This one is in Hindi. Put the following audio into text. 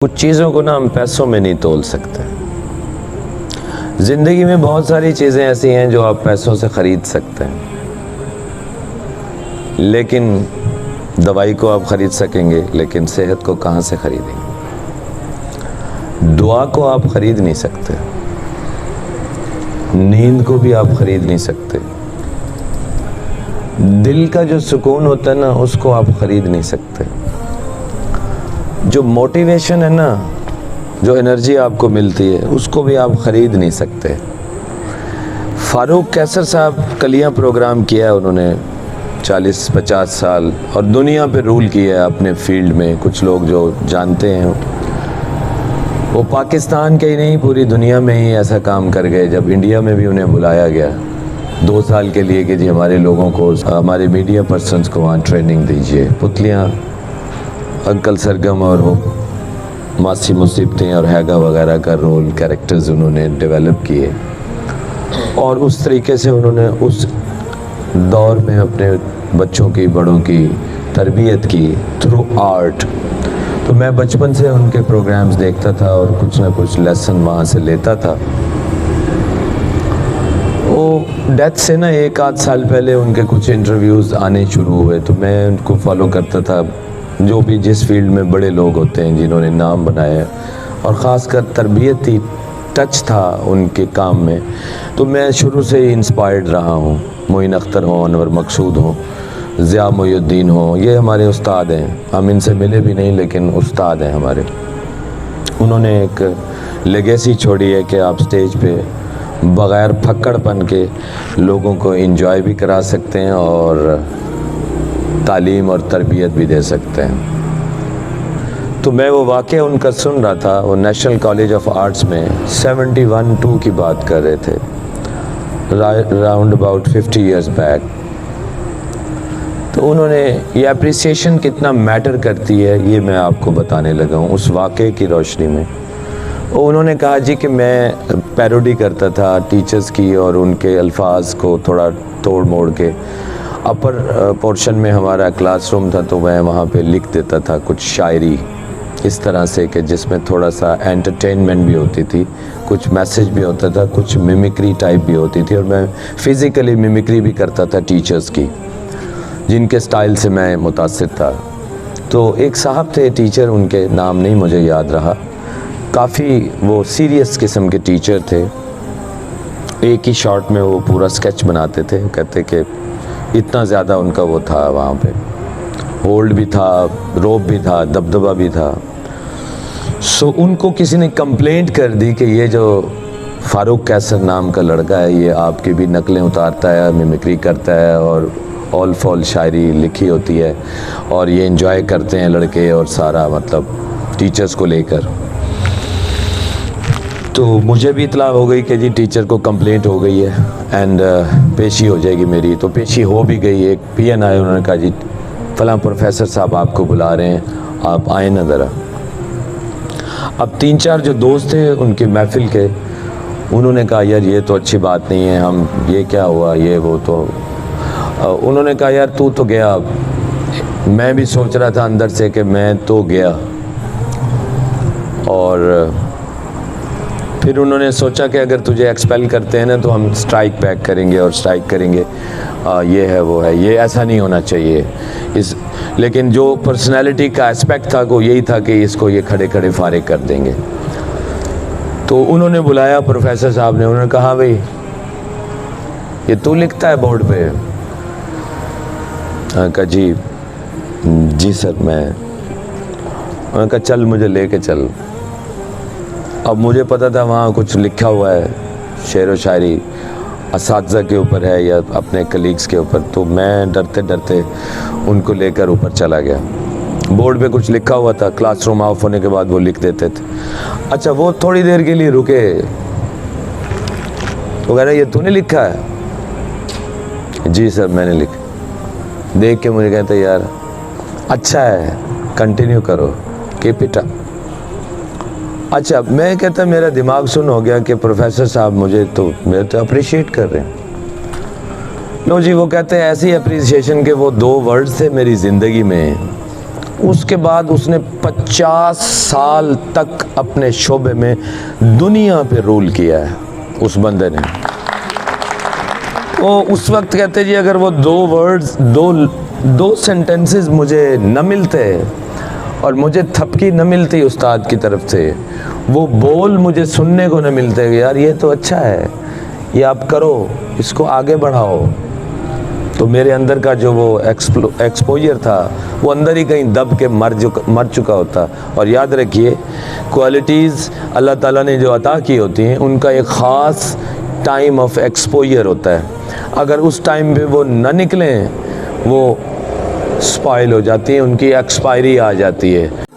कुछ चीज़ों को ना हम पैसों में नहीं तोल सकते। ज़िंदगी में बहुत सारी चीज़ें ऐसी हैं जो आप पैसों से ख़रीद सकते हैं, लेकिन दवाई को आप ख़रीद सकेंगे, लेकिन सेहत को कहाँ से ख़रीदेंगे। दुआ को आप ख़रीद नहीं सकते, नींद को भी आप ख़रीद नहीं सकते, दिल का जो सुकून होता है ना उसको आप ख़रीद नहीं सकते। जो मोटिवेशन है ना, जो एनर्जी आपको मिलती है उसको भी आप ख़रीद नहीं सकते। फ़ारूक कैसर साहब कलियां प्रोग्राम किया है उन्होंने 40-50 साल और दुनिया पे रूल किया है अपने फील्ड में। कुछ लोग जो जानते हैं वो पाकिस्तान के ही नहीं पूरी दुनिया में ही ऐसा काम कर गए। जब इंडिया में भी उन्हें बुलाया गया 2 साल के लिए कि जी हमारे लोगों को, हमारे मीडिया पर्सनस को वहाँ ट्रेनिंग दीजिए। पुतलियाँ अंकल सरगम और वो मासी मुसीबतें और हैगा वगैरह का रोल कैरेक्टर्स उन्होंने डेवलप किए और उस तरीके से उन्होंने उस दौर में अपने बच्चों की, बड़ों की तरबियत की थ्रू आर्ट। तो मैं बचपन से उनके प्रोग्राम्स देखता था और कुछ ना कुछ लेसन वहाँ से लेता था। वो डेथ से ना 1-8 साल पहले उनके कुछ इंटरव्यूज़ आने शुरू हुए, तो मैं उनको फॉलो करता था। जो भी जिस फील्ड में बड़े लोग होते हैं जिन्होंने नाम बनाया और ख़ासकर तरबियती टच था उनके काम में, तो मैं शुरू से ही इंस्पायर्ड रहा हूँ। मोइन अख्तर हों, अनवर मकसूद हों, ज़िया मोइनुद्दीन हों, ये हमारे उस्ताद हैं। हम इनसे मिले भी नहीं लेकिन उस्ताद हैं हमारे। उन्होंने एक लेगेसी छोड़ी है कि आप स्टेज पे बग़ैर फक्कड़पन के लोगों को एंजॉय भी करा सकते हैं और तालीम और तरबियत भी दे सकते हैं। तो मैं वो वाक़या उनका सुन रहा था। वो नेशनल कॉलेज ऑफ आर्ट्स में 71-2 की बात कर रहे थे, राउंड अबाउट 50 इयर्स बैक। तो उन्होंने ये अप्रिसिएशन कितना मैटर करती है ये मैं आपको बताने लगा हूँ उस वाक़े की रोशनी में। उन्होंने कहा जी कि मैं पैरोडी करता था टीचर्स की और उनके अल्फाज को थोड़ा तोड़ मोड़ के। अपर पोर्शन में हमारा क्लासरूम था तो मैं वहाँ पे लिख देता था कुछ शायरी इस तरह से कि जिसमें थोड़ा सा एंटरटेनमेंट भी होती थी, कुछ मैसेज भी होता था, कुछ मिमिक्री टाइप भी होती थी और मैं फ़िज़िकली मिमिक्री भी करता था टीचर्स की जिनके स्टाइल से मैं मुतासिर था। तो एक साहब थे टीचर, उनके नाम नहीं मुझे याद रहा, काफ़ी वो सीरियस किस्म के टीचर थे। एक ही शॉट में वो पूरा स्केच बनाते थे। कहते कि इतना ज़्यादा उनका वो था, वहाँ पे होल्ड भी था, रोब भी था, दबदबा भी था। सो उनको किसी ने कंप्लेंट कर दी कि ये जो फ़ारूक कैसर नाम का लड़का है ये आपकी भी नकलें उतारता है, मिमिक्री करता है और ऑल फॉल शायरी लिखी होती है और ये एंजॉय करते हैं लड़के और सारा मतलब टीचर्स को लेकर। तो मुझे भी इतला हो गई कि जी टीचर को कंप्लेंट हो गई है एंड पेशी हो जाएगी मेरी। तो पेशी हो भी गई। एक पीएन आए, उन्होंने कहा जी फ़लाँ प्रोफेसर साहब आपको बुला रहे हैं, आप आए ना ज़रा। अब 3-4 जो दोस्त थे उनकी महफिल के, उन्होंने कहा यार ये तो अच्छी बात नहीं है, हम ये क्या हुआ ये वो। तो उन्होंने कहा यार तू तो गया। मैं भी सोच रहा था अंदर से कि मैं तो गया। और फिर उन्होंने सोचा कि अगर तुझे एक्सपेल करते हैं ना तो हम स्ट्राइक बैक करेंगे और स्ट्राइक करेंगे, ये है वो है, ये ऐसा नहीं होना चाहिए इस। लेकिन जो पर्सनालिटी का एस्पेक्ट था वो यही था कि इसको ये खड़े खड़े फारिग कर देंगे। तो उन्होंने बुलाया प्रोफेसर साहब ने, उन्होंने कहा भाई ये तू लिखता है बोर्ड पे? कहा जी सर मैं। उन्होंने कहा चल मुझे लेके चल। अब मुझे पता था वहाँ कुछ लिखा हुआ है, शेर व शायरी असातिज़ा के ऊपर है या अपने कलीग्स के ऊपर। तो मैं डरते डरते उनको लेकर ऊपर चला गया। बोर्ड पे कुछ लिखा हुआ था, क्लासरूम ऑफ होने के बाद वो लिख देते थे। अच्छा वो थोड़ी देर के लिए रुके, वो कह रहे ये तूने लिखा है? जी सर मैंने लिखा। देख के मुझे कहते यार अच्छा है, कंटिन्यू करो, कीप इट अप। अच्छा मैं कहता मेरा दिमाग सुन हो गया कि प्रोफेसर साहब मुझे तो अप्रिशिएट कर रहे हैं। लो जी, वो कहते हैं ऐसी अप्रिसिएशन के वो 2 वर्ड्स थे मेरी ज़िंदगी में उसके बाद उसने 50 साल तक अपने शोबे में दुनिया पे रूल किया है उस बंदे ने। वो उस वक्त कहते जी अगर वो दो सेंटेंसेस मुझे न मिलते और मुझे थपकी न मिलती उस्ताद की तरफ से, वो बोल मुझे सुनने को न मिलते यार ये तो अच्छा है, ये आप करो, इसको आगे बढ़ाओ, तो मेरे अंदर का जो वो एक्सपोजर था वो अंदर ही कहीं दब के मर चुका होता। और याद रखिए क्वालिटीज़ अल्लाह ताला ने जो अता की होती हैं उनका एक ख़ास टाइम ऑफ एक्सपोजर होता है, अगर उस टाइम पे वो न निकलें वो स्पॉइल हो जाती हैं, उनकी एक्सपायरी आ जाती है।